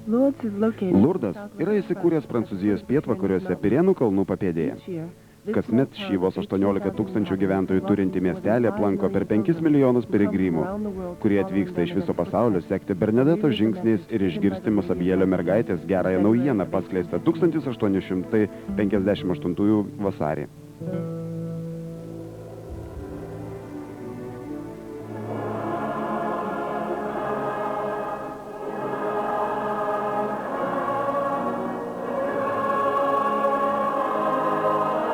Lurdas yra įsikūręs Prancūzijos pietvakariuose Pirenų kalnų papėdėje. Kasmet šį vos 18 000 gyventojų turinti miestelį aplanko per 5 milijonus piligrimų, kurie atvyksta iš viso pasaulio sekti Bernadetos žingsniais ir išgirsti Masabjelio mergaitės gerąją naujieną paskleistą 1858 vasarį.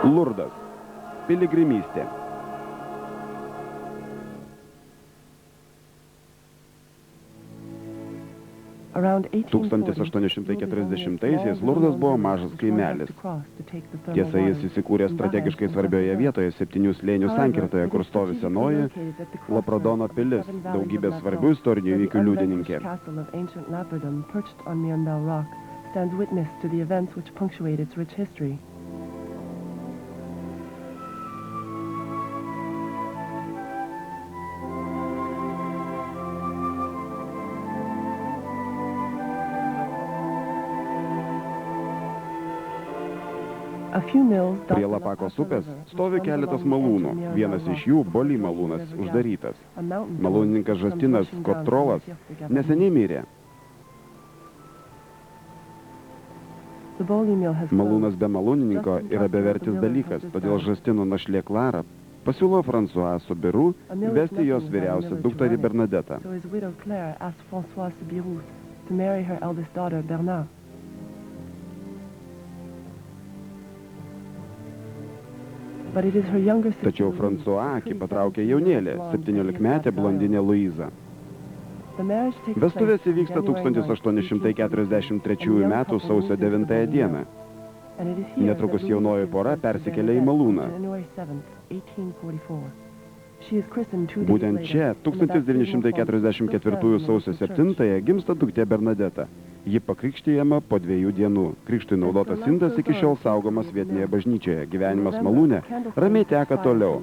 Lurdas. Piligrimystė. Around 1840-aisiais Lurdas buvo mažas kaimelis. Tiesa, jis įsikūrė strategiškai svarbioje vietoje 7 slėnių sankirtoje, kur stovi senoji Laprodono pilis, daugybės svarbių istorinių įvykių liudininkė. Prie Lapakos upės stovi keletas malūnų. Vienas iš jų, Boli malūnas, uždarytas. Malūnininkas Žastinas Kotrolas neseniai mirė. Malūnas be malūnininko yra bevertis dalykas, todėl Žastino našlė Klara pasiūlo François Soubirous vesti jos vyriausią dukterį Bernadetą. Tačiau François akį patraukė jaunėlė, 17-metė blondinė Luiza. Vestuvės įvyksta 1843 metų sausio 9 dieną. Netrukus jaunoji pora persikelia į malūną. Būtent čia 1944 sausio 7 gimsta duktė Bernadeta. Ji pakrikštijama po 2 dienų. Krikštui naudotas indas iki šiol saugomas vietinėje bažnyčioje. Gyvenimas malūne ramiai teka toliau.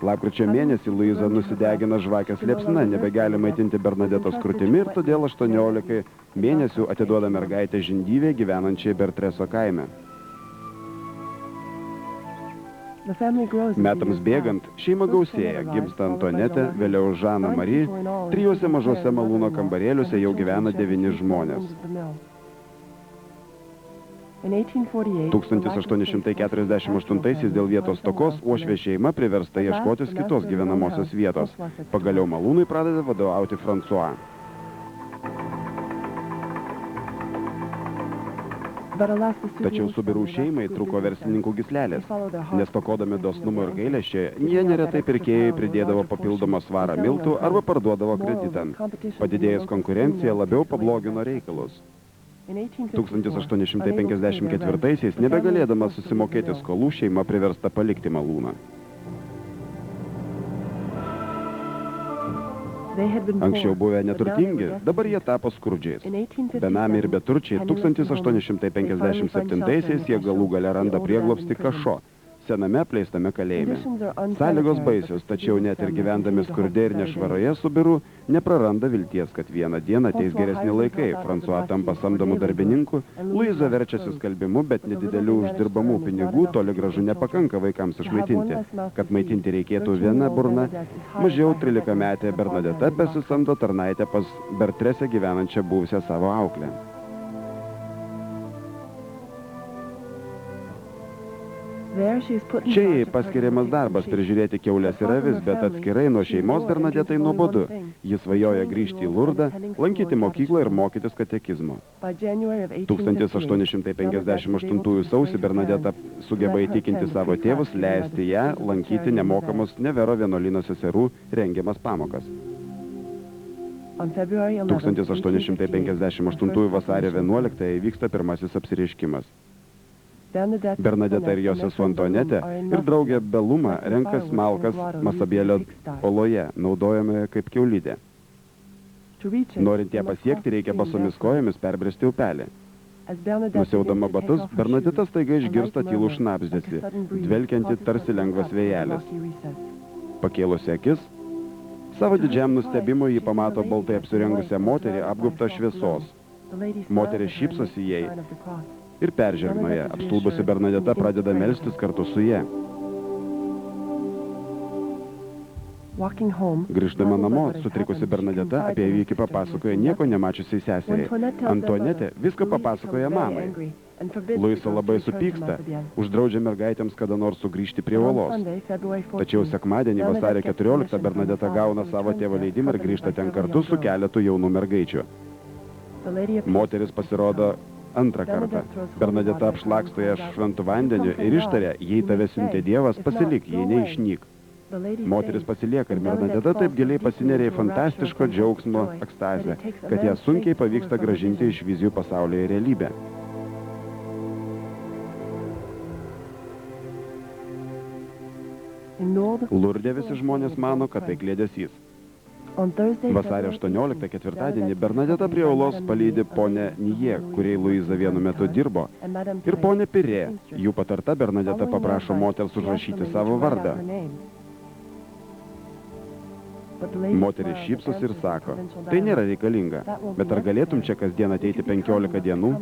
Lapkričio mėnesį Luiza nusidegina žvakės liepsna, nebegali maitinti Bernadetos krūtimi ir todėl 18 mėnesių atiduoda mergaitę žindyvė gyvenančiai Bertreso kaime. Metams bėgant, šeima gausėja, gimsta Antonetė, vėliau Žana Marija, 3 mažose malūno kambarėliuose jau gyvena 9 žmonės. 1848 dėl vietos stokos uošvė šeima priversta ieškotis kitos gyvenamosios vietos. Pagaliau malūnui pradeda vadovauti François. Tačiau Soubirous šeimai trūko verslininkų gyslelės. Nestokodami dosnumo ir gailesčio, jie neretai pirkėjai pridėdavo papildomą svarą miltų arba parduodavo kreditan. Padidėjus konkurencija labiau pablogino reikalus. 1854-aisiais nebegalėdama susimokėti skolų, šeima priversta palikti malūną. Anksčiau buvę neturtingi, dabar jie tapo skurdžiais. Benamiai ir beturčiai 1857-aisiais jie galų gale randa prieglobstį Kašo, sename apleistame kalėjime. Sąlygos baisios, tačiau net ir gyvendami skurde ir nešvaroje Soubirous nepraranda vilties, kad vieną dieną ateis geresni laikai. François tampa samdomų darbininkų, Luiza verčiasi skalbimu, bet nedidelių uždirbamų pinigų toli gražu nepakanka vaikams išmaitinti. Kad maitinti reikėtų viena burna, mažiau 13-metė Bernadeta pasisamdo tarnaitę pas Bertrese gyvenančią buvusią savo auklę. Čia jai paskiriamas darbas prižiūrėti kiaules ir avis, bet atskirai nuo šeimos Bernadetai nuobodu. Jis svajoja grįžti į Lurdą, lankyti mokyklą ir mokytis katekizmo. 1858 sausį Bernadeta sugeba įtikinti savo tėvus leisti ją lankyti nemokamos Nevero vienuolyno seserų rengiamas pamokas. 1858 vasario 11 vyksta pirmasis apsireiškimas. Bernadeta ir jos sesuo Antonetė ir draugė Beluma renka smalkas Masabjelio oloje, naudojame kaip kiaulidė. Norint ją pasiekti, reikia basomis kojomis perbrėžti upelį. Nusiaudama batus, Bernadeta staiga išgirsta tylų šnabždesį, dvelkianti tarsi lengvas vėjelis. Pakėlusi akis, savo didžiam nustebimui ji pamato baltai apsirengusią moterį apgaubtą šviesos. Moteris šypsosi jai ir peržegnoja. Apstulbusi Bernadeta pradeda melstis kartu su ja. Grįždama namo, sutrikusi Bernadeta apie įvykį papasakoja nieko nemačiusiai seseriai. Antuanetė viską papasakoja mamai. Luisa labai supyksta, uždraudžia mergaitėms kada nors sugrįžti prie uolos. Tačiau sekmadienį vasario 14 Bernadeta gauna savo tėvo leidimą ir grįžta ten kartu su keletu jaunų mergaičių. Moteris pasirodo antrą kartą. Bernadeta apšlaksto ją šventu vandeniu ir ištaria, jei tave siuntė Dievas, pasilik, jei neišnyk. Moteris pasilieka ir Bernadeta taip giliai pasineria į fantastiško džiaugsmo ekstazę, kad ją sunkiai pavyksta grąžinti iš vizijų pasaulio į realybę. Lurde visi žmonės mano, kad tai kliedesys. Vasario 18 ketvirtadienį Bernadeta prie uolos palydi ponę Nije, kuriai Luiza vienu metu dirbo, ir ponę Pirė. Jų patarta Bernadeta paprašo moters užrašyti savo vardą. Moteris šypsosi ir sako, tai nėra reikalinga, bet ar galėtum čia kasdien ateiti 15 dienų?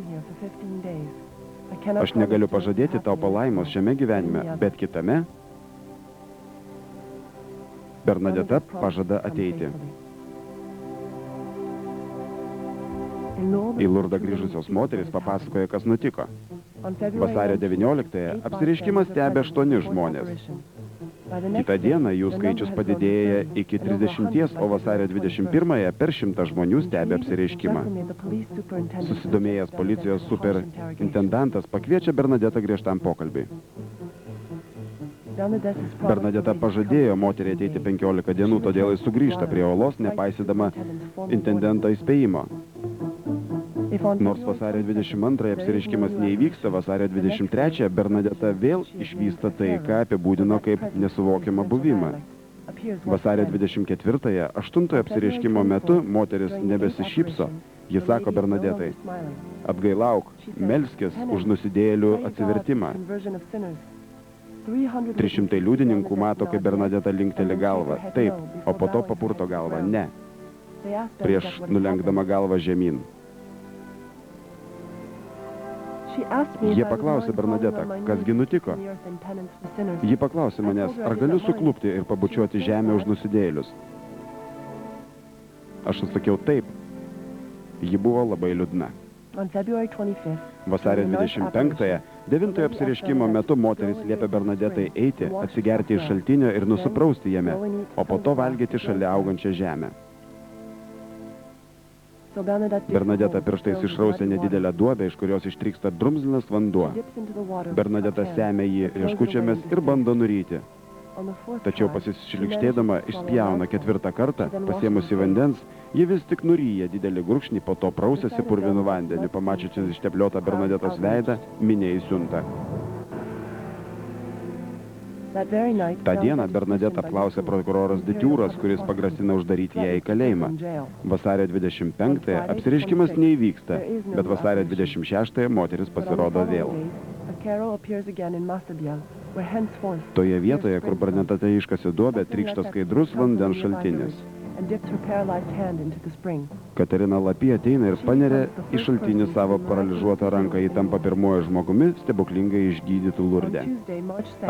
Aš negaliu pažadėti tau palaimos šiame gyvenime, bet kitame Bernadeta pažada ateiti. Į Lurdą grįžusios moteris papasakoja, kas nutiko. Vasario 19-ąją apsireiškimą stebi 8 žmonės. Kitą dieną jų skaičius padidėja iki 30, o vasario 21-ąją per 100 žmonių stebi apsireiškimą. Susidomėjęs policijos superintendantas pakviečia Bernadetą griežtam pokalbiui. Bernadeta pažadėjo moteriai ateiti 15 dienų, todėl jis sugrįžta prie uolos, nepaisydama intendento įspėjimo. Nors vasario 22 apsireiškimas neįvyksta, vasario 23 Bernadeta vėl išvysta tai, ką apibūdino kaip nesuvokiamą buvimą. Vasario 24 8 apsireiškimo metu moteris nebesišypso. Ji sako Bernadetai, atgailauk, melskis už nusidėjėlių atsivertimą. 300 liudininkų mato, kaip Bernadeta linkteli galvą. Taip, o po to papurto galvą. Ne. Prieš nulenkdama galvą žemyn. Jie paklausė Bernadetą, kasgi nutiko. Ji paklausė manęs, ar galiu suklupti ir pabučiuoti žemę už nusidėjėlius. Aš atsakiau taip. Ji buvo labai liūdna. Vasario 25-ąją, 9-ojo apsireiškimo metu moteris liepia Bernadetai eiti, atsigerti iš šaltinio ir nusiprausti jame, o po to valgyti šalia augančią žemę. Bernadeta pirštais išrausė nedidelę duobę, iš kurios ištryksta drumzlinas vanduo. Bernadeta semia jį rieškučiomis ir bando nuryti. Tačiau pasišlikštėdama išspjauna 4 kartą, pasėmusi vandens, ji vis tik nuryja didelį gurkšnį, po to prausėsi purvinu vandeniu, pamačiusi ištepliotą Bernadetos veidą, minė įsiunta. Ta dieną Bernadeta apklausė prokuroras Ditiūras, kuris pagrasina uždaryti ją į kalėjimą. Vasario 25-ąją apsireiškimas neįvyksta, bet vasario 26-ąją moteris pasirodo vėl. Toje vietoje, kur Bernadeta iškasė duobę, trykšta skaidrus vandens šaltinis. Katerina Lapie ateina ir paneria į šaltinį savo paralyžiuotą ranką, ji tampa pirmuoju žmogumi, stebuklingai išgydytų Lurde.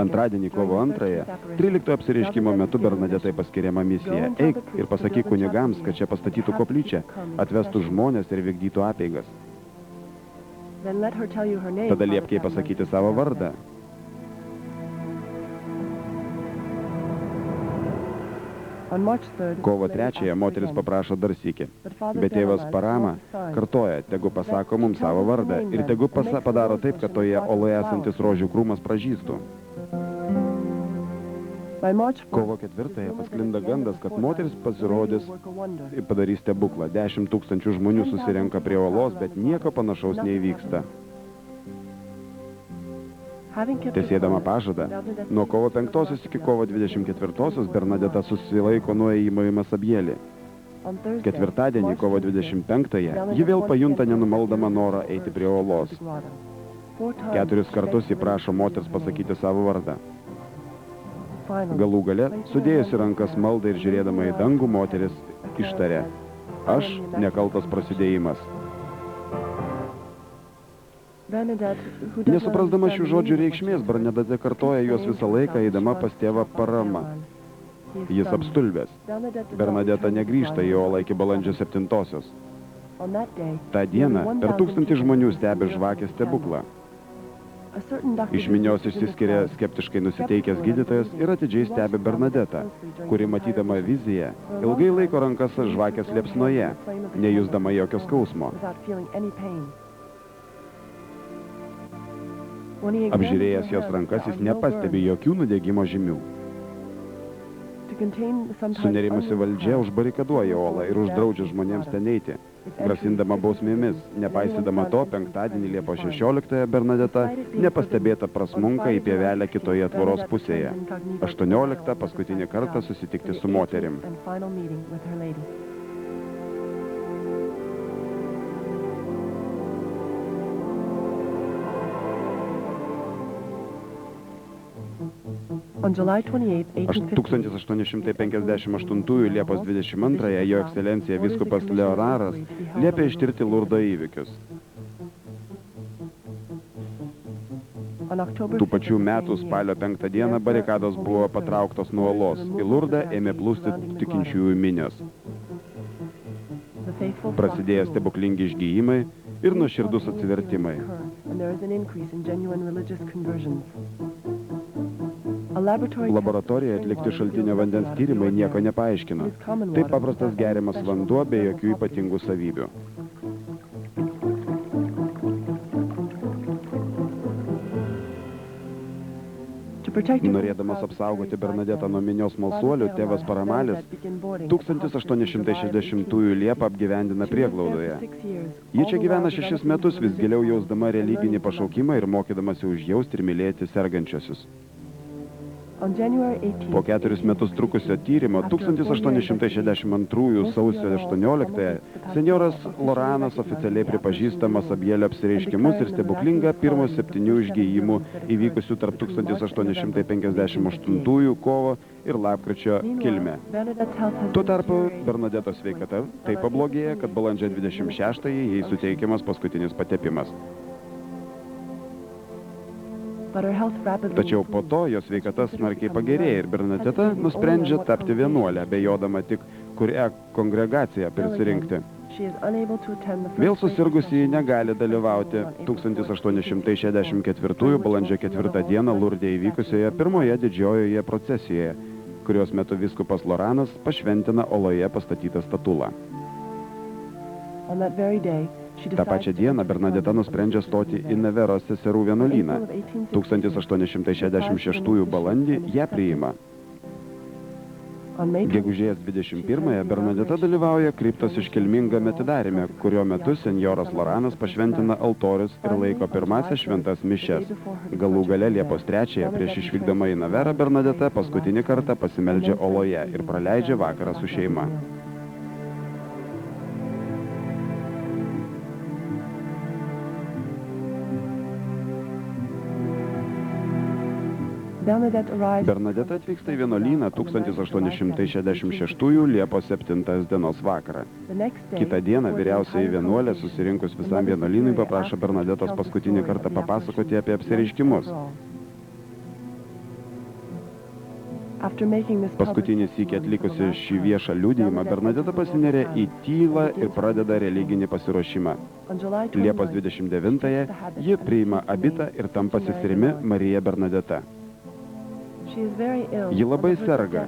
Antradienį, kovo 2-ąją, 13 apsireiškimo metu Bernadetai paskiriama misija. Eik ir pasakyk kunigams, kad čia pastatytų koplyčią, atvestų žmonės ir vykdytų apeigas. Tada liepk jai pasakyti savo vardą. Kovo 3-ąją moteris paprašo dar sykį, bet tėvas Parama kartoja, tegu pasako mums savo vardą ir tegu padaro taip, kad toje oloje esantis rožių krūmas pražystų. Kovo 4-ąją pasklinda gandas, kad moteris pasirodys ir padarys stebuklą. 10 000 žmonių susirenka prie olos, bet nieko panašaus neįvyksta. Tesėdama pažadą, nuo kovo 5 iki kovo 24 Bernadeta susilaiko nuo ėjimo į Masabielį. Ketvirtadienį, kovo 25-ąją, ji vėl pajunta nenumaldamą norą eiti prie olos. 4 kartus ji prašo moters pasakyti savo vardą. Galų gale, sudėjusi rankas maldą ir žiūrėdama į dangų, moteris ištarė, aš nekaltas prasidėjimas. Nesuprasdama šių žodžių reikšmės, Bernadette kartoja juos visą laiką, eidama pas tėvą Parama. Jis apstulbęs. Bernadette negrįžta į Olą iki balandžio 7-osios. Ta diena per 1000 žmonių stebi žvakės stebuklą. Iš minios išsiskiria skeptiškai nusiteikęs gydytojas ir atidžiai stebi Bernadetę, kuri matydama viziją ilgai laiko rankas žvakės liepsnoje, nejusdama jokio skausmo. Apžiūrėjęs jos rankas, jis nepastebi jokių nudegimo žymių. Sunerimusi valdžia užbarikaduoja Olą ir uždraudžia žmonėms ten eiti, grasindama bausmėmis. Nepaisydama to, penktadienį Liepos 16-ąją Bernadette nepastebėta prasmunka į pievelę kitoje tvoros pusėje. 18 paskutinį kartą susitikti su moterim. On July 28, 1858 Liepos 22-ąją jo ekscelencija vyskupas Leonaras liepė ištirti Lurdo įvykius. Tų pačių metų spalio 5 dieną barikados buvo patrauktos nuo Olos. Į Lurdą ėmė plūsti tikinčiųjų minios. Prasidėjo stebuklingi išgijimai ir nuoširdus atsivertimai. Laboratorijoje atlikti šaltinio vandens tyrimai nieko nepaaiškino. Tai paprastas geriamas vanduo be jokių ypatingų savybių. Norėdamas apsaugoti Bernadetę nuo minios smalsuolių, tėvas Paramalis 1860 Liepą apgyvendina prieglaudoje. Ji čia gyvena 6 metus, vis giliau jausdama religinį pašaukimą ir mokydamasi užjausti ir mylėti sergančiosius. Po 4 metus trukusio tyrimo 1862 sausio 18-ąją senjoras Loranas oficialiai pripažįstamas Abielio apsireiškimus ir stebuklingą pirmo 7 išgijimų įvykusių tarp 1858 kovo ir lapkričio kilmę. Tuo tarpu Bernadetos sveikata taip pablogėja, kad balandžio 26-ąjį jai suteikiamas paskutinis patepimas. Tačiau po to jos sveikata smarkiai pagerėja ir Bernadette nusprendžia tapti vienuolę, bejodama tik, kurią kongregaciją prisirinkti. Vėl susirgusi negali dalyvauti 1864 balandžio 4 dieną Lurde įvykusioje pirmoje didžiojoje procesijoje, kurios metu vyskupas Loranas pašventina Oloje pastatytą statulą. Ta pačią dieną Bernadette nusprendžia stoti į Neveros seserų vienuolyną. 1866 balandį ją priima. Gegužės 21-ąją Bernadette dalyvauja kriptos iškilmingame atidaryme, kurio metu senjoras Loranas pašventina altorius ir laiko pirmąsias šventas mišias. Galų gale Liepos 3-ąją prieš išvykdama į Neverą Bernadette paskutinį kartą pasimeldžia Oloje ir praleidžia vakarą su šeima. Bernadette atvyksta į vienuolyną 1866 Liepos 7 dienos vakarą. Kitą dieną vyriausioji vienuolė susirinkus visam vienuolynui paprašo Bernadetos paskutinį kartą papasakoti apie apsireiškimus. Paskutinį sykį atlikusi šį viešą liudijimą, Bernadette pasineria į tylą ir pradeda religinį pasiruošimą. Liepos 29-ąją ji priima abitą ir tampa seserimi Marija Bernadette. Ji labai serga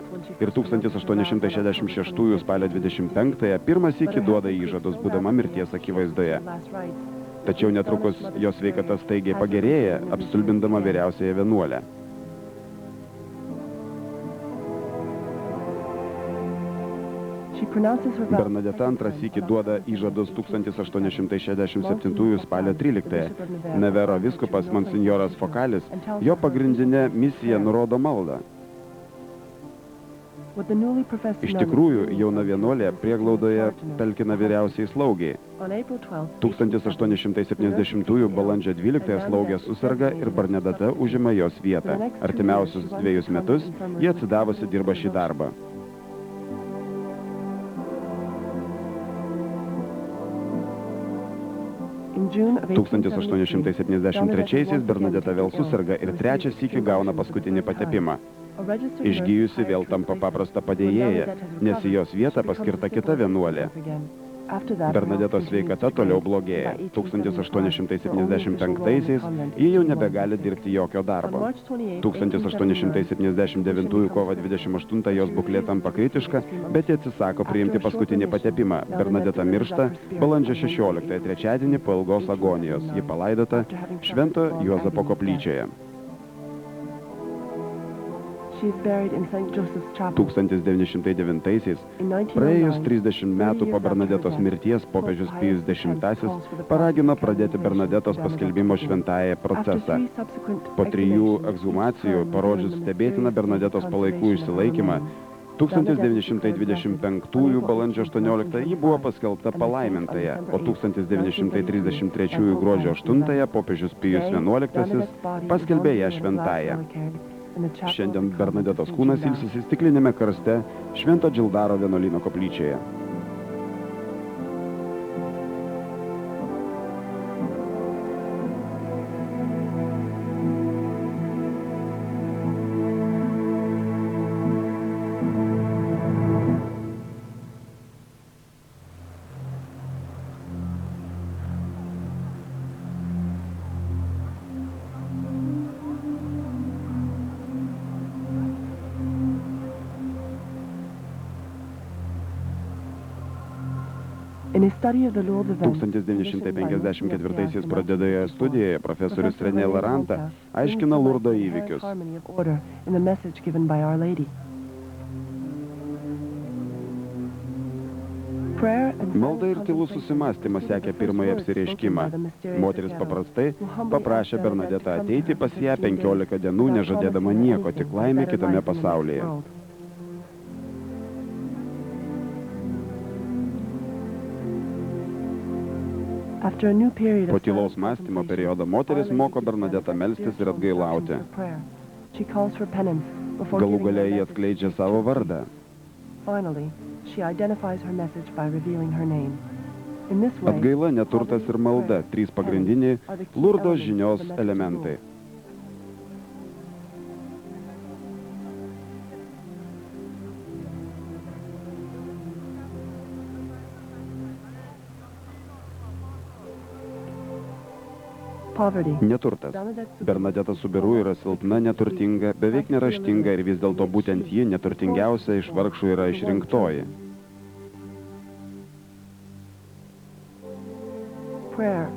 ir 1866 spalio 25-ąją pirmą sykį duoda įžadus, būdama mirties akivaizdoje. Tačiau netrukus jos sveikata staigiai pagerėja, apstulbindama vyriausiąją vienuolę. Bernadette antrą sykį duoda įžadus 1867 spalio 13-ąją. Nevero vyskupas monsinjoras Fokalis jo pagrindinę misiją nurodo maldą. Iš tikrųjų, jauna vienuolė prieglaudoje talkina vyriausiai slaugiai. 1870 balandžio 12 slaugė susirga ir Bernadette užima jos vietą. Artimiausius 2 metus ji atsidavusi dirba šį darbą. 1873-aisiais Bernadeta vėl susirga ir trečią sykį gauna paskutinį patepimą. Išgijusi vėl tampa paprasta padėjėja, nes į jos vietą paskirta kita vienuolė. Bernadetos sveikata toliau blogėja. 1875-aisiais ji jau nebegali dirbti jokio darbo. 1879 kovo 28 jos būklė tampa kritiška, bet ji atsisako priimti paskutinį patepimą. Bernadeta miršta balandžio 16, trečiadienį po ilgos agonijos. Ji palaidota Švento Juozapo koplyčioje. 1909-aisiais, praėjus 30 metų po Bernadetos mirties, popiežius Pijus X paragino pradėti Bernadetos paskelbimo šventąją procesą. Po 3 ekshumacijų, parodžius stebėtiną Bernadetos palaikų išsilaikymą, 1925 balandžio 18 ji buvo paskelbta palaimintąja, o 1933 gruodžio 8 popiežius Pijus XI paskelbė ją šventąją. Šiandien Bernadetos kūnas ilsisi stiklinėme karste Švento Džildaro vienuolyno koplyčioje. In his study of the Lourdes events, 1954 pradėdoje studijoje profesorius René Laranta aiškina Lurdo įvykius. Malda ir tylus susimąstymas sekė pirmąjį apsireiškimą. Moteris paprastai paprašė Bernadetą ateiti pas ją 15 dienų, nežadėdama nieko, tik laimė kitame pasaulyje. Po tylaus mąstymo periodo moteris moko Bernadetą melstis ir atgailauti. Galų gale jie atskleidžia savo vardą. Atgaila, neturtas ir malda – 3 pagrindiniai Lurdo žinios elementai. Neturtas. Bernadeta Subiru yra silpna, neturtinga, beveik neraštinga ir vis dėlto būtent ji, neturtingiausia iš vargšų, yra išrinktoji.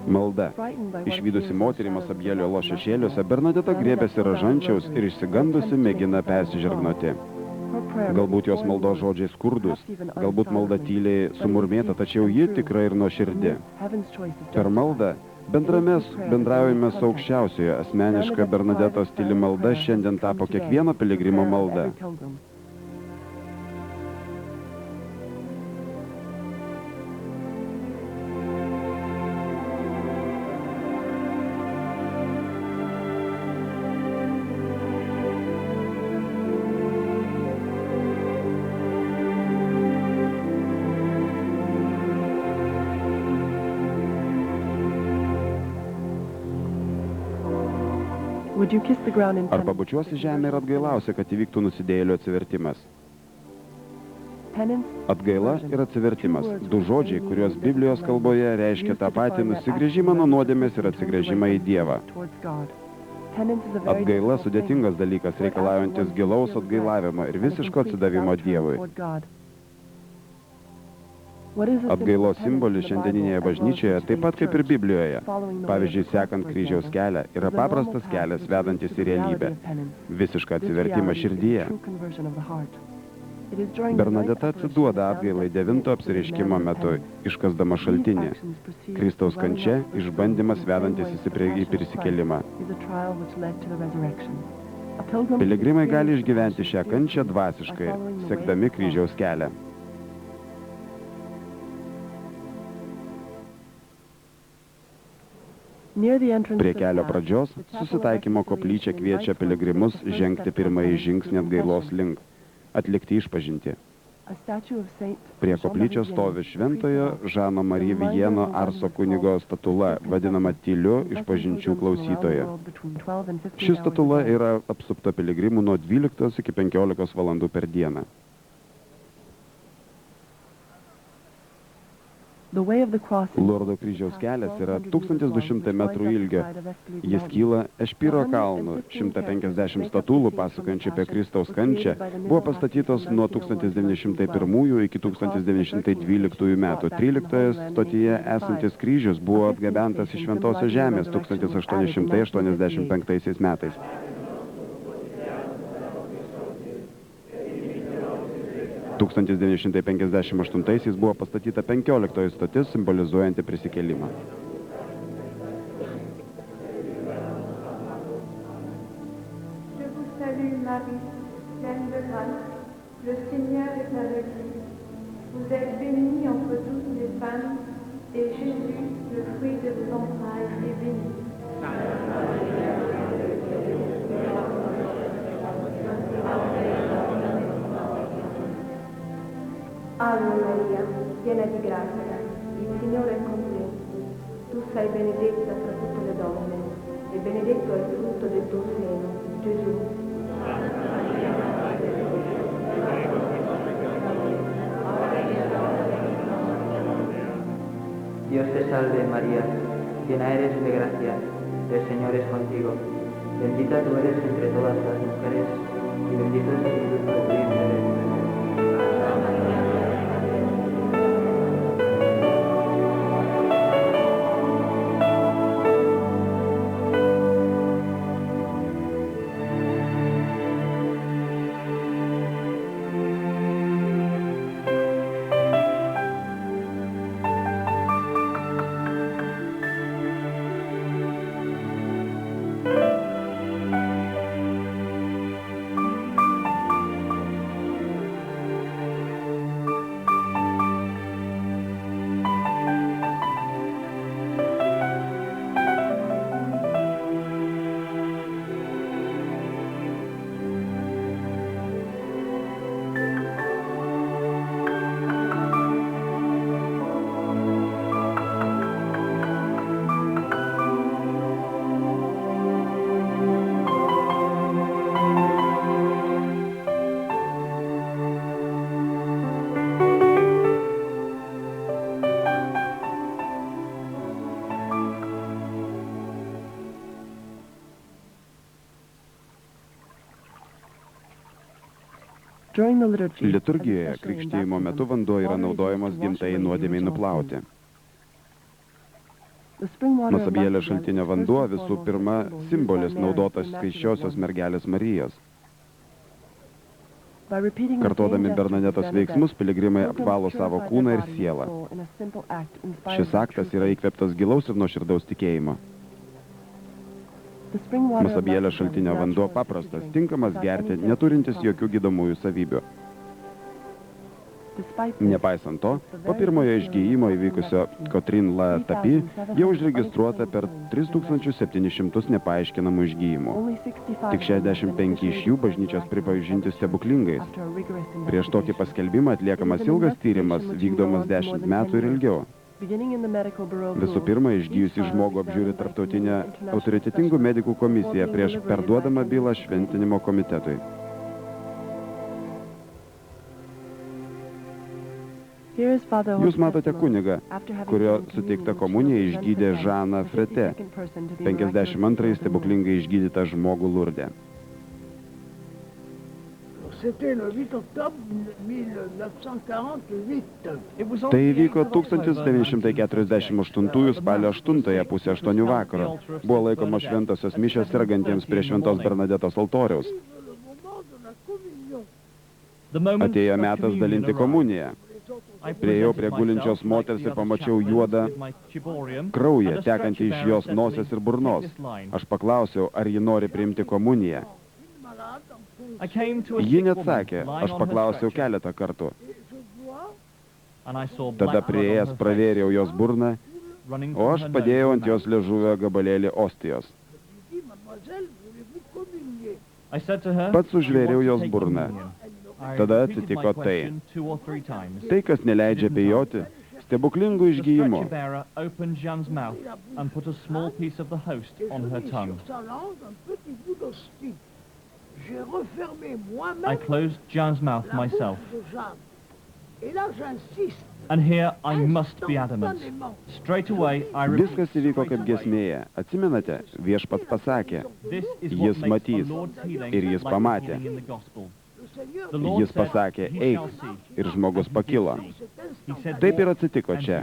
Malda. Išvydusi moterį Masabjelio olos šešėliuose, Bernadeta griebiasi ražančiaus ir išsigandusi mėgina persižegnoti. Galbūt jos maldos žodžiai skurdus, galbūt malda tyliai sumurmėta, tačiau ji tikra ir nuoširdi. Per maldą bendraujame su aukščiausiojo, asmeniška Bernadetos tyli malda šiandien tapo kiekvieno piligrimo malda. Ar pabučiuosi žemę ir atgailausi, kad įvyktų nusidėjėlio atsivertimas? Atgaila ir atsivertimas – 2 žodžiai, kuriuos Biblijos kalboje reiškia tą patį nusigręžimą nuo nuodėmės ir atsigręžimą į Dievą. Atgaila sudėtingas dalykas, reikalaujantis gilaus atgailavimo ir visiško atsidavimo Dievui. Atgailos simbolis šiandieninėje bažnyčioje, taip pat kaip ir Biblijoje, pavyzdžiui, sekant kryžiaus kelią, yra paprastas kelias vedantis į realybę, visišką atsivertimą širdyje. Bernadeta atsiduoda atgailai 9 apsireiškimo metu, iškasdama šaltinį. Kristaus kančia – išbandymas vedantis į prisikėlimą. Piligrimai gali išgyventi šią kančią dvasiškai, sekdami kryžiaus kelią. Prie kelio pradžios susitaikymo koplyčia kviečia piligrimus žengti pirmąjį žingsnį atgailos link, atlikti išpažintį. A statue of Saint Prie koplyčios stovi šventojo Žano Marie Vieno Arso kunigo statula, vadinama tyliu išpažinčių klausytoja. Ši statula yra apsupta piligrimų nuo 12 iki 15 valandų per dieną. Lordo kryžiaus kelias yra 1200 metrų ilgio. Jis kyla Ešpyro kalnu. 150 statulų, pasakojančių apie Kristaus kančią, buvo pastatytos nuo 1901 iki 1912 metų. 13 stotyje esantis kryžius buvo atgabentas iš Šventosios žemės 1885 metais. 1958 buvo pastatyta 15 stotis, simbolizuojanti prisikėlimą. Je vous salue Marie, pleine de grâce, le Seigneur est avec vous. Vous êtes bénie entre toutes les femmes, et Jésus, le fruit de vos entrailles, est béni. Ave Maria, piena di grazia, il Signore è con te. Tu sei benedetta tra tutte le donne, e benedetto è il frutto del tuo seno, Gesù. Dios te salve María, llena eres de gracia, el Señor es contigo. Bendita tú eres entre todas las mujeres, y bendito es el fruto de tu vientre. Liturgijoje krikštijimo metu vanduo yra naudojamas gimtai nuodėmei nuplauti. Nuosabėlio šaltinio vanduo visų pirma simbolis naudotas skaisčiosios mergelės Marijos. Kartodami Bernadetos veiksmus, piligrimai apvalo savo kūną ir sielą. Šis aktas yra įkvėptas gilaus ir nuoširdaus tikėjimo. Nuosabėlio šaltinio vanduo paprastas, tinkamas gerti, neturintis jokių gydomųjų savybių. Nepaisant to, po pirmojo išgyjimo įvykusio Kotrin La Tapi jau užregistruota per 3700 nepaaiškinamų išgyjimų. Tik 65 iš jų bažnyčios pripažinti stebuklingais. Prieš tokį paskelbimą atliekamas ilgas tyrimas, vykdomas 10 metų ir ilgiau. Visų pirma, išgyjusi žmogų apžiūri tarptautinę autoritetingų medikų komisiją prieš perduodamą bylą šventinimo komitetui. Jūs matote kunigą, kurio suteikta komunija išgydė Žaną Frete, 52 stebuklingai išgydytą žmogų Lurde. Tai įvyko 1948 spalio 8 pusę 8 vakaro. Buvo laikomos šventosios mišios sergantiems prie Šventos Bernadetos altoriaus. Atėjo metas dalinti komuniją. Priėjau prie gulinčios moters ir pamačiau juodą kraują, tekantį iš jos nosies ir burnos. Aš paklausiau, ar ji nori priimti komuniją. Ji neatsakė, aš paklausiau keletą kartų. Tada priėjęs pravėriau jos burną, o aš padėjau ant jos liežuvio gabalėlį ostijos. Pats užvėriau jos burną. Tada atsitiko tai. Tai, kas neleidžia abejoti, stebuklingų išgyjimų. I closed Jean's mouth myself. And here I must be adamant. Straight away I Viskas įvyko kaip giesmėje. Atsimenate, viešpats pasakė, jis matys ir jis pamatė. Jis pasakė, eik, ir žmogus pakilo. Taip ir atsitiko čia.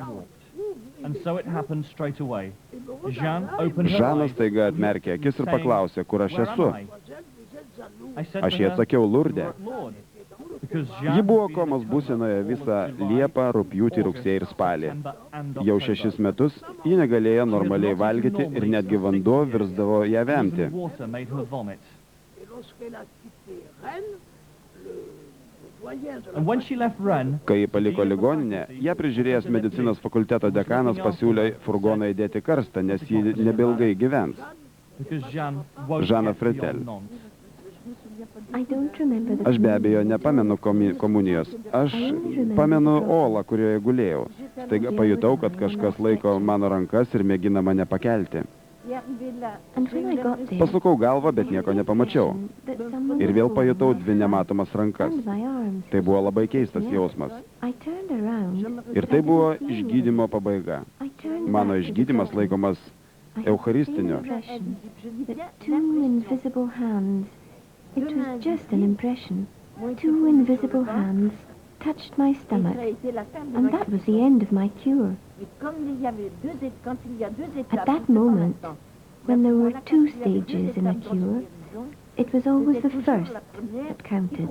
Žanas staiga atmerkė akis ir paklausė, kur aš esu. Aš jai atsakiau, Lurde. Ji buvo komos būsenoje visą Liepą, rugpjūtį, rugsėjį ir spalį. Jau 6 metus ji negalėjo normaliai valgyti ir netgi vanduo virsdavo ją vemti. Kai ji paliko ligoninę, ją prižiūrėjęs medicinos fakulteto dekanas pasiūlė furgoną įdėti karstą, nes ji nebeilgai gyvens. Žana Fretel. Aš be abejo nepamenu komunijos. Aš pamenu olą, kurioje gulėjau. Staiga pajutau, kad kažkas laiko mano rankas ir mėgina mane pakelti. Pasukau galvą, bet nieko nepamačiau. Ir vėl pajutau 2 nematomas rankas. Tai buvo labai keistas jausmas. Ir tai buvo išgydymo pabaiga. Mano išgydymas laikomas eucharistiniu. It was just an impression. 2 invisible hands touched my stomach, and that was the end of my cure. At that moment, when there were 2 stages in a cure, it was always the first that counted.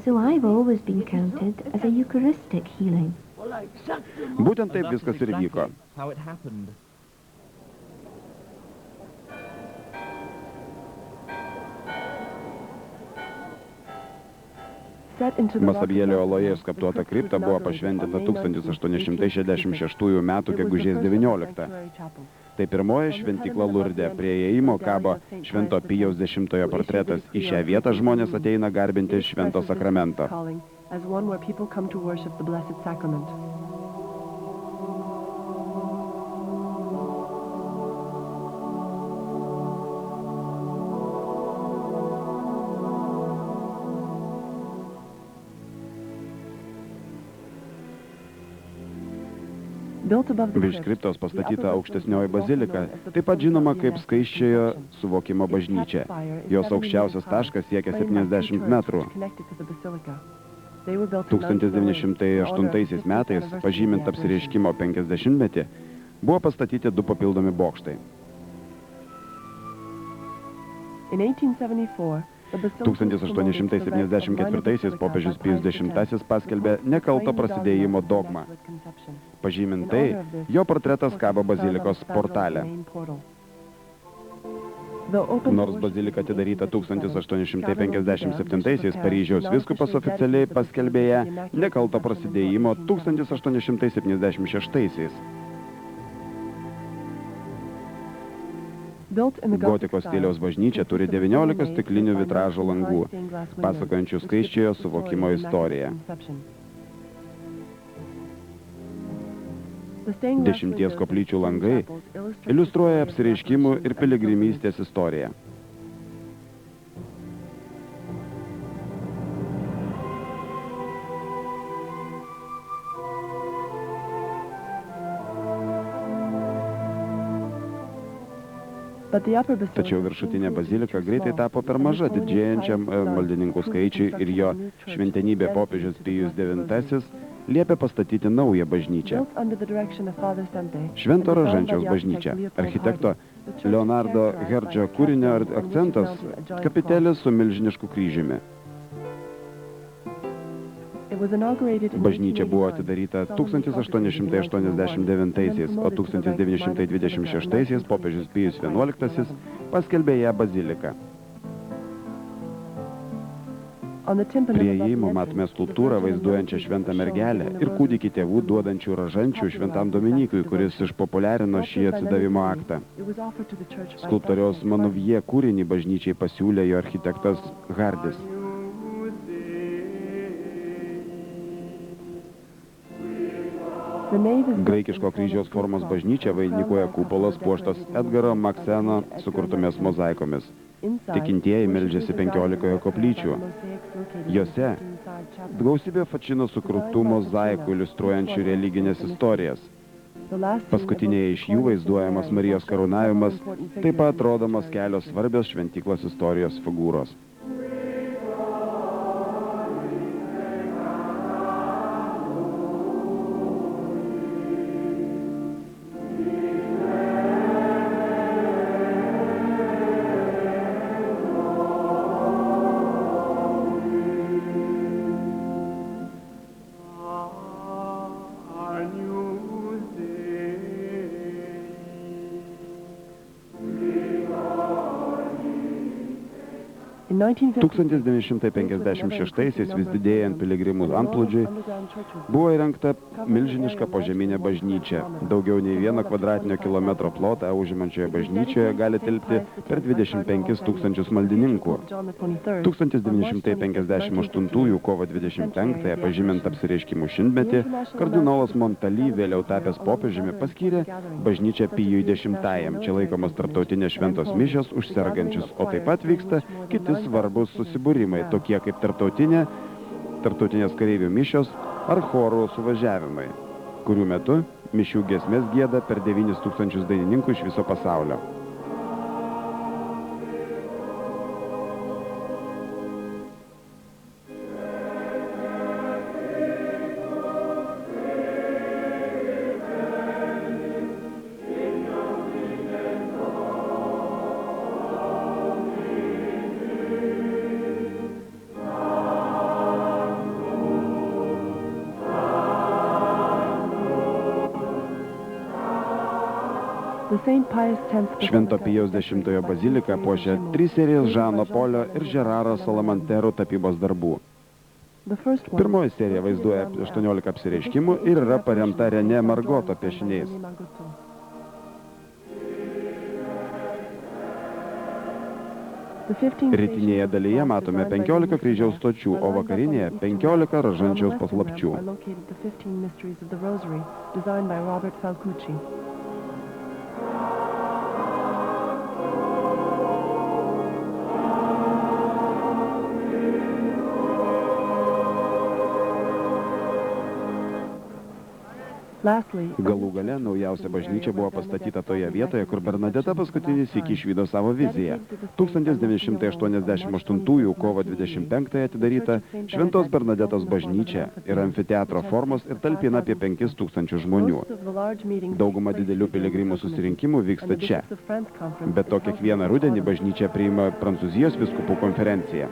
So I've always been counted as a Eucharistic healing. Būtent taip viskas ir vyko. Masabjelio oloje skaptuota kripta buvo pašventinta 1866 metų gegužės 19. Tai pirmoji šventykla Lurde. Prie įėjimo kabo Švento Pijaus X portretas. Į šią vietą žmonės ateina garbinti švento sakramento. Virš kriptos pastatyta aukštesnioji bazilika, taip pat žinoma kaip Skaisčiojo suvokimo bažnyčia. Jos aukščiausias taškas siekia 70 metrų. 1908 metais, pažymint apsireiškimo 50-metį, buvo pastatyti 2 papildomi bokštai. 1874 popiežius Pijus X paskelbė nekalto prasidėjimo dogmą. Pažymint tai, jo portretas kabo bazilikos portale. Nors bazilika atidaryta 1857 Paryžiaus vyskupas oficialiai paskelbė ją nekalto prasidėjimo 1876. Gotikos stiliaus bažnyčia turi 19 stiklinių vitražo langų, pasakojančių Skaisčiojo suvokimo istoriją. 10 koplyčių langai iliustruoja apsireiškimų ir piligrimystės istoriją. Tačiau viršutinė bazilika greitai tapo per maža didžėjančiam maldininkų skaičiui ir jo šventenybė popiežius Pijus IX liepė pastatyti naują bažnyčią. Švento Rožančiaus bažnyčia. Architekto Leonardo Herdžio kūrinio akcentas – kapitelės su milžinišku kryžiumi. Bažnyčia buvo atidaryta 1889, o 1926 popiežius Pijus XI paskelbė ją baziliką. Prie įėjimo matome skulptūrą vaizduojančią šventą mergelę ir kūdikį tėvų duodančių rožančių šventam Dominykui, kuris išpopuliarino šį atsidavimo aktą. Skulptoriaus Manuvie kūrinį bažnyčiai pasiūlė jo architektas Hardis. Graikiško kryžiaus formos bažnyčia vainikuoja kupolas puoštas Edgaro Makseno sukurtomis mozaikomis. Tikintieji meldžiasi 15 koplyčių. Jose gausybė Fačino sukurtų mozaikų iliustruojančių religinės istorijas. Paskutinėje iš jų vaizduojamas Marijos karūnavimas, taip pat rodomos kelios svarbios šventyklos istorijos figūros. In 1956-aisiais vis didėjant piligrimų antplūdžiui buvo įrengta milžiniška požeminė bažnyčia. Daugiau nei 1 kvadratinio kilometro plotą užimančioje bažnyčioje gali tilpti per 25 000 maldininkų. 1958 kovo 25-ąją pažymint apsireiškimų šimtmetį, kardinolas Montaly, vėliau tapęs popiežiumi, paskyrė bažnyčią Pijui X. Čia laikomos tarptautinės šventos mišios už sergančius, o taip pat vyksta kiti svarbus susibūrimai, tokie kaip tarptautinės kareivių mišios ar chorų suvažiavimai, kurių metu mišių giesmės gieda per 9 000 dainininkų iš viso pasaulio. Švento Pijaus X bazilika puošia 3 serijas Žano Polio ir Žeraro Salamanterų tapybos darbų. Pirmoji serija vaizduoja 18 apsireiškimų ir yra paremta Renė Margoto piešiniais. Rytinėje dalyje matome 15 kryžiaus stočių, o vakarinėje 15 rožančiaus paslapčių. Galų gale naujausia bažnyčia buvo pastatyta toje vietoje, kur Bernadeta paskutinį sykį išvydo savo viziją. 1988 kovo 25 atidaryta Šventos Bernadetos bažnyčia yra amfiteatro formos ir talpina apie 5 000 žmonių. Dauguma didelių piligrimų susirinkimų vyksta čia. Be to, kiekvieną rudenį bažnyčia priima Prancūzijos vyskupų konferenciją.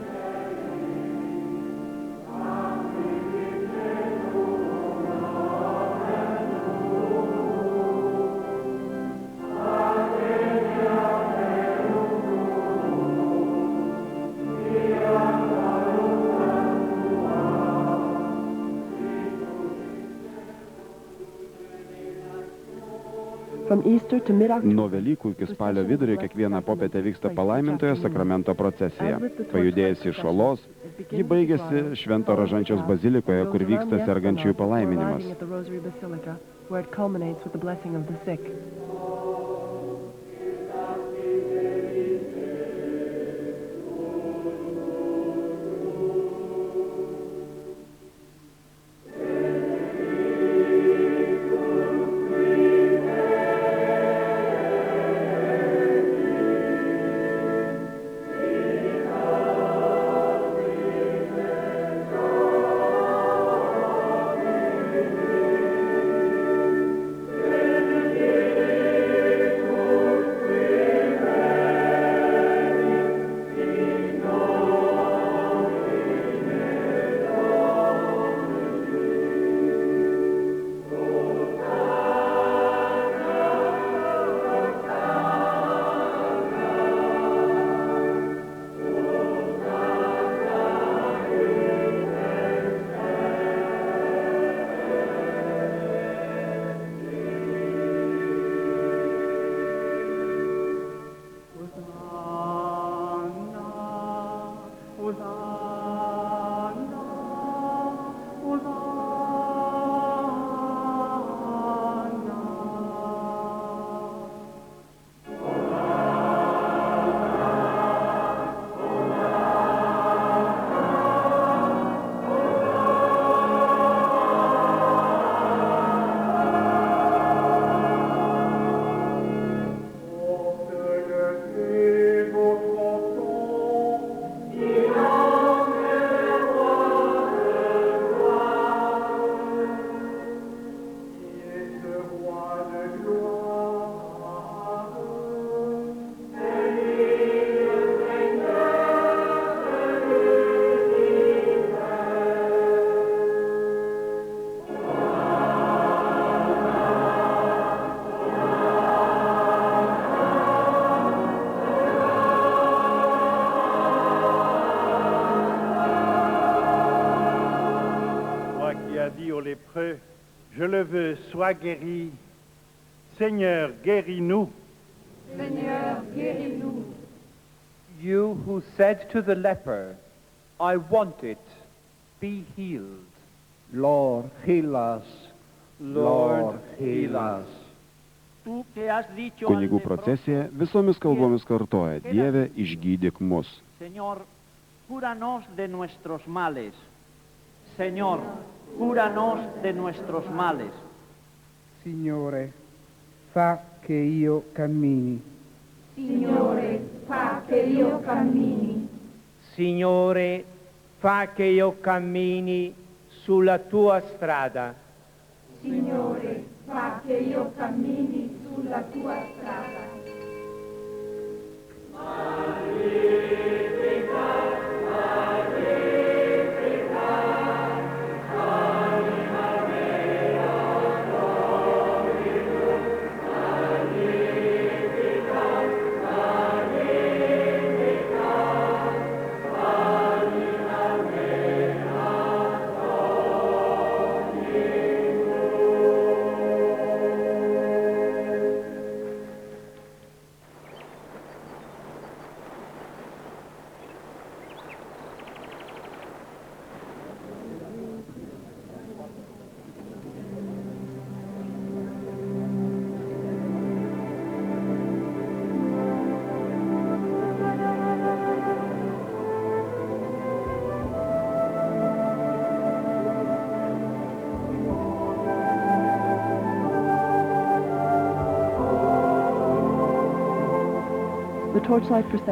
Nuo Velykų iki spalio vidurio kiekvieną popietę vyksta palaimintojo sakramento procesija. Pajudėjusi iš Olos, ji baigėsi Švento Rožančiaus bazilikoje, kur vyksta sergančiųjų palaiminimas. Je le veux, sois guéri. Seigneur, guéris-nous. Seigneur, guéris-nous. You who said to the leper, I want it, be healed. Lord, heal us. Lord, heal us. Kunigų procesija visomis kalbomis kartoja: Dieve, išgydyk mus. Señor, cúranos de nuestros males. Señor, cúranos de nuestros males. Signore, fa che io cammini. Signore, fa che io cammini. Signore, fa che io cammini sulla tua strada. Signore, fa che io cammini sulla tua strada.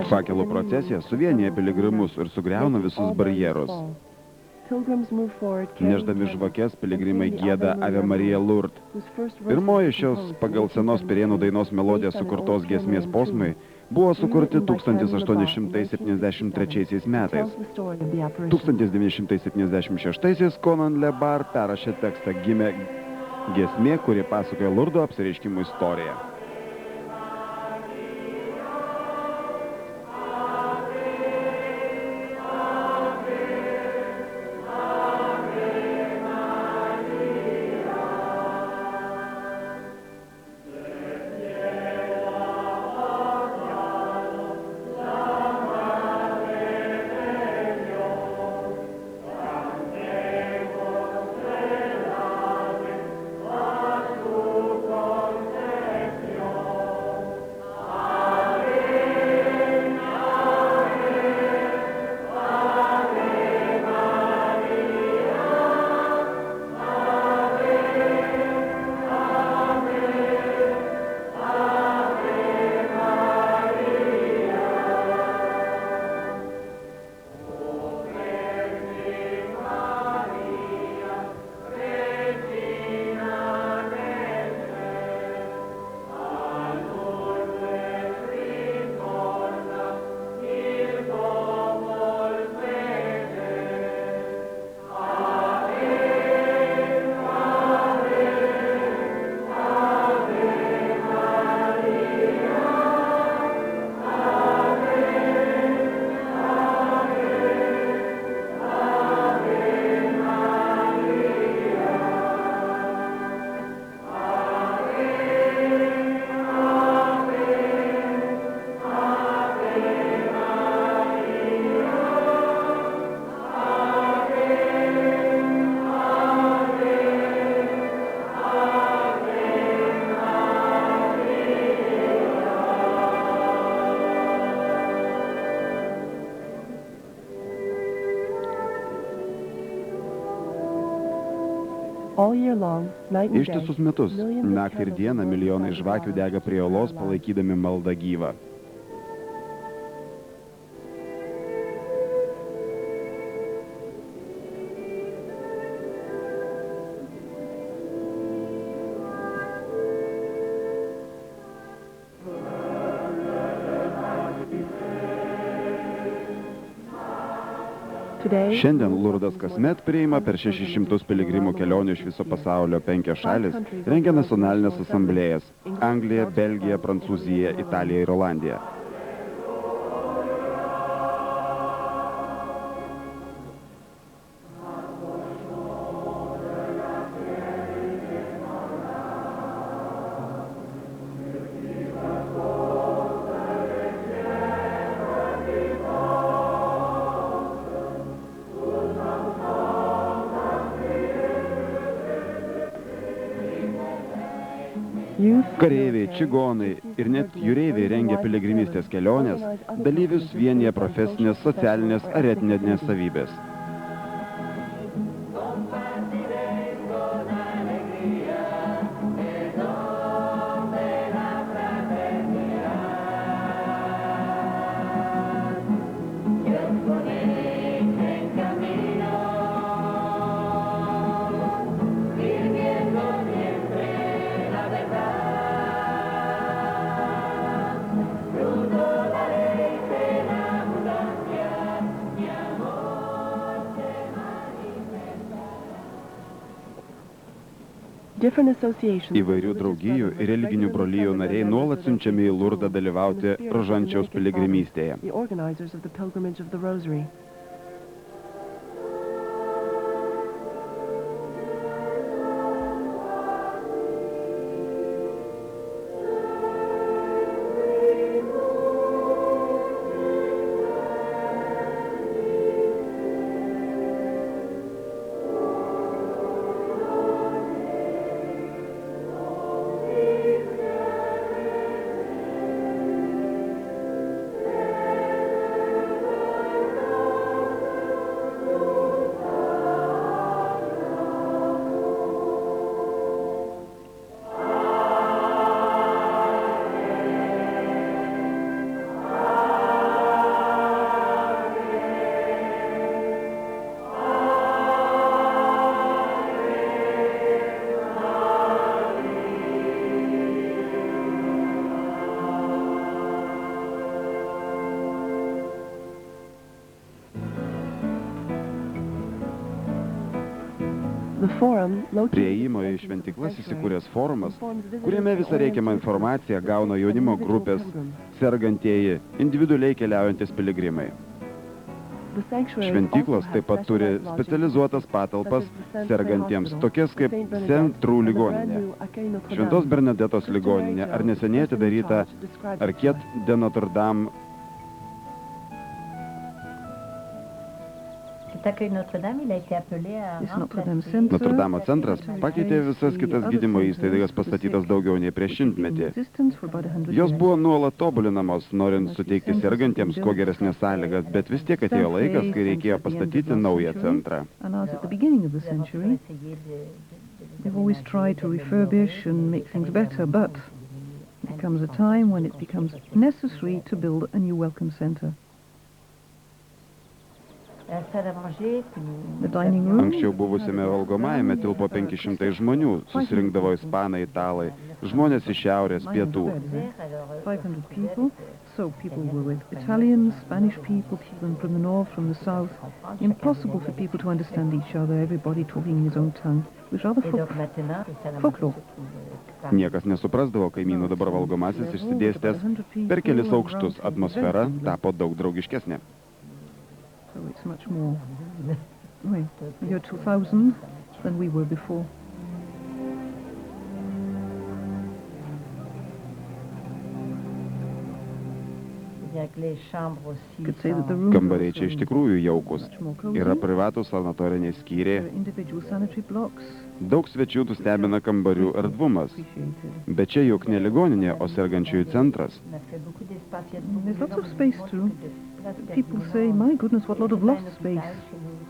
Fakelų procesija suvienyje piligrimus ir sugriauna visus barjerus. Nešdami žvakes, piligrimai gieda Ave Marija Lourdes. Pirmoji šios pagal senos Pirėnų dainos melodiją sukurtos giesmės posmai buvo sukurti 1873 metais. 1976 Conan Lebar perrašė tekstą, gimė giesmė, kuri pasakoja Lurdo apsireiškimų istoriją. Ištisus metus, naktį ir dieną milijonai žvakių dega prie olos, palaikydami maldą gyvą. Šiandien Lurdas kasmet priima per 600 piligrimų kelionių iš viso pasaulio. 5 šalis rengia nacionalinės asamblėjas – Anglija, Belgija, Prancūzija, Italija ir Olandija. Kareiviai, čigonai ir net jūreiviai rengia piligrimystės kelionės, dalyvius vienyje profesinės, socialinės ar etninės savybės. Įvairių draugijų ir religinių brolijų nariai nuolat siunčiami į Lurdą dalyvauti rožančiaus piligrimystėje. Prie įėjimo į šventyklas įsikūręs forumas, kuriame visą reikiamą informaciją gauna jaunimo grupės, sergantieji, individualiai keliaujantis piligrimai. Šventyklos taip pat turi specializuotas patalpas sergantiems, tokias kaip Centrų ligoninė, Šventos Bernadetos ligoninė ar neseniai atidaryta Arquette de Notre Dame. Notre Dame centras pakeitė visas kitas gydymo įstaigas pastatytas daugiau nei prieš šimtmetį. Jos buvo nuolat tobulinamos, norint suteikti sergantiems kuo geresnės sąlygas, bet vis tiek atėjo laikas, kai reikėjo pastatyti naują centrą. They've always tried to refurbish and make things better, but there comes a time when it becomes necessary to build a new welcome center. Anksčiau buvusiame valgomajame tilpo 500 žmonių, susirinkdavo ispanai, italai, žmonės iš šiaurės, pietų. 500 people, so people were with Italians, Spanish people, people from the north, from the south. Impossible for people to understand each other, everybody talking in his own tongue. It was rather folklore. Niekas nesuprasdavo kaimynų, dabar valgomasis išsidėstęs per kelis aukštus, atmosfera tapo daug draugiškesnė. So it's much more, year 2000 than we were before. Kambariai čia iš tikrųjų jaukus. Yra privatus sanatoriniai skyriai. Daug svečių nustebina kambarių erdvumas. Bet čia juk ne ligoninė, o sergančiųjų centras. There's lots of space too. People say, my goodness, what a lot of lost space.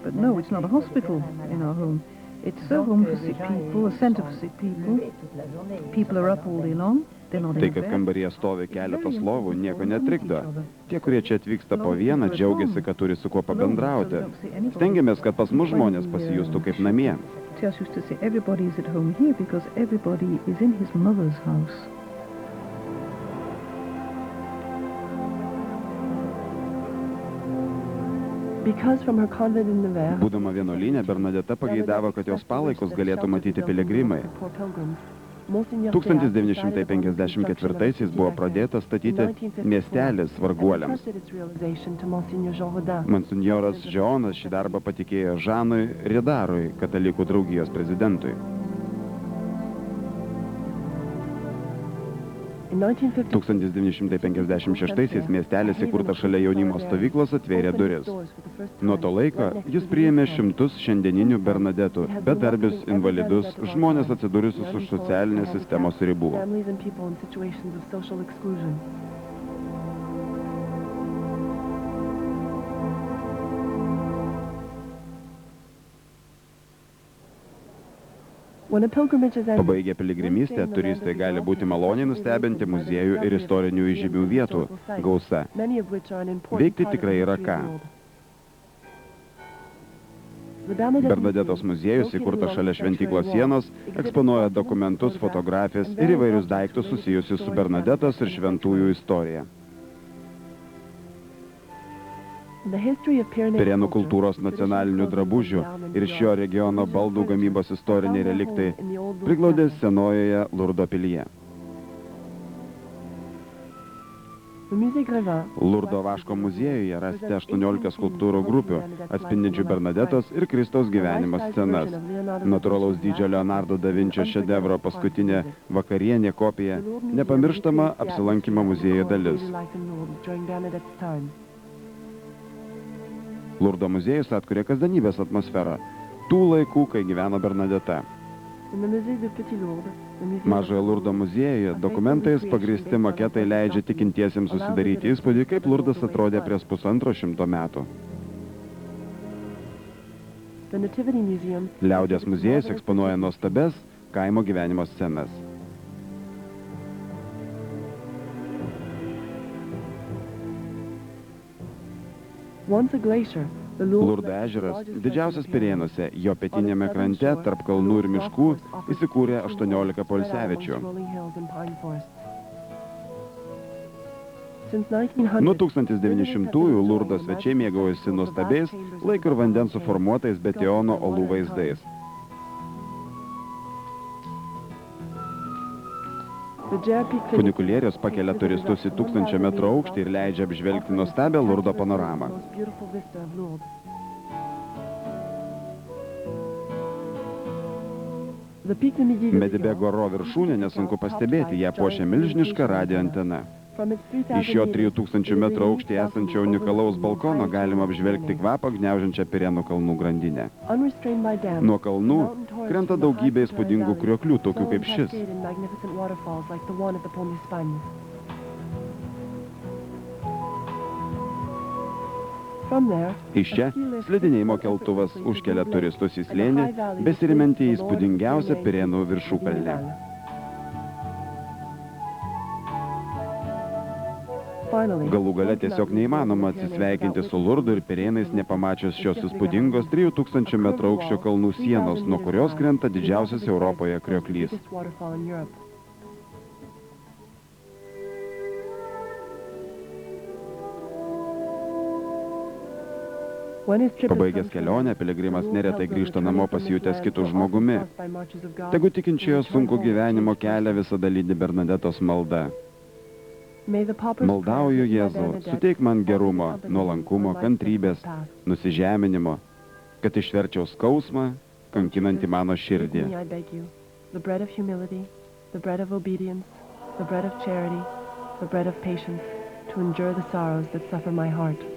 But no, it's not a hospital in our home. It's a home for sick people, a center for sick people. People are up all day long. Tai, kad kambaryje stovi keletas lovų, nieko netrikdo. Tie, kurie čia atvyksta po vieną, džiaugiasi, kad turi su kuo pabendrauti. Stengiamės, kad pas mus žmonės pasijustų kaip namie. Tells us to say everybody is at home here because everybody is in his mother's house. Būdama vienuolyne, Bernadeta pageidavo, kad jos palaikus galėtų matyti piligrimai. 1954 buvo pradėtas statyti miestelis varguoliams. Monsinjoras Žionas šį darbą patikėjo Žanui Ridarui, katalikų draugijos prezidentui. 1956 miestelis įkurtas šalia jaunimo stovyklos atvėrė duris. Nuo to laiko jis priėmė šimtus šiandieninių Bernadetų, bedarbius, invalidus, žmonės atsidūrusius už socialinės sistemos ribų. Pabaigę piligrimystę, turistai gali būti maloniai nustebinti muziejų ir istorinių įžymių vietų gausa. Veikti tikrai yra ką. Bernadetos muziejus, įkurtas šalia šventyklos sienos, eksponuoja dokumentus, fotografijas ir įvairius daiktus susijusius su Bernadetos ir šventųjų istorija. Pirėnų kultūros nacionalinių drabužių ir šio regiono baldų gamybos istoriniai reliktai priglaudė senojoje Lurdo pilyje. Lurdo vaško muziejuje rasite 18 skulptūrų grupių, atspindinčių Bernadetos ir Kristaus gyvenimo scenas. Natūralaus dydžio Leonardo da Vinčio šedevro paskutinė vakarienė kopija, nepamirštama apsilankymo muziejuje dalis. Lurdo muziejus atkuria kasdienybės atmosferą, tų laikų, kai gyveno Bernadeta. Mažojo Lurdo muziejuje dokumentais pagrįsti maketai leidžia tikintiesiems susidaryti įspūdį, kaip Lurdas atrodė prieš 150 metų. Liaudies muziejus eksponuoja nuostabes kaimo gyvenimo scenas. Lurdo ežeras, didžiausias Pirėnuose, jo pietinėme krante, tarp kalnų ir miškų, įsikūrė 18 poilsiaviečių. Nuo 1900-ųjų Lurdo svečiai mėgaujasi nuostabiais laiko ir vandens suformuotais Betiono olų vaizdais. Funikulierius pakelia turistus į 1000 metrų aukštį ir leidžia apžvelgti nuostabią Lurdo panoramą. Medibego Ro viršūnė, nesunku pastebėti, ją puošia milžiniška radijo antena. Iš jo 3000 metrų aukštį esančio unikalaus balkono galima apžvelgti kvapą gniaužiančią Pirėnų kalnų grandinę. Nuo kalnų krenta daugybė įspūdingų krioklių, tokių kaip šis. Iš čia slidinėjimo keltuvas užkelia turistus į slėnį, besirimentį į įspūdingiausią Pirėnų viršukalnę. Galų gale tiesiog neįmanoma atsisveikinti su Lurdu ir Pirėnais nepamačius šios įspūdingos 3000 metrų aukščio kalnų sienos, nuo kurios krenta didžiausias Europoje krioklys. Pabaigęs kelionę, piligrimas neretai grįžta namo pasijutęs kitų žmogumi. Tegu tikinčiojo sunku gyvenimo kelią visada lydi Bernadetos malda. Maldauju Jėzų, suteik man gerumo, nuolankumo, kantrybės, nusižeminimo, kad išverčiau skausmą, kankinantį mano širdį. The bread of humility, the bread of obedience, the bread of charity, the bread of patience, to endure the sorrows that suffer my heart.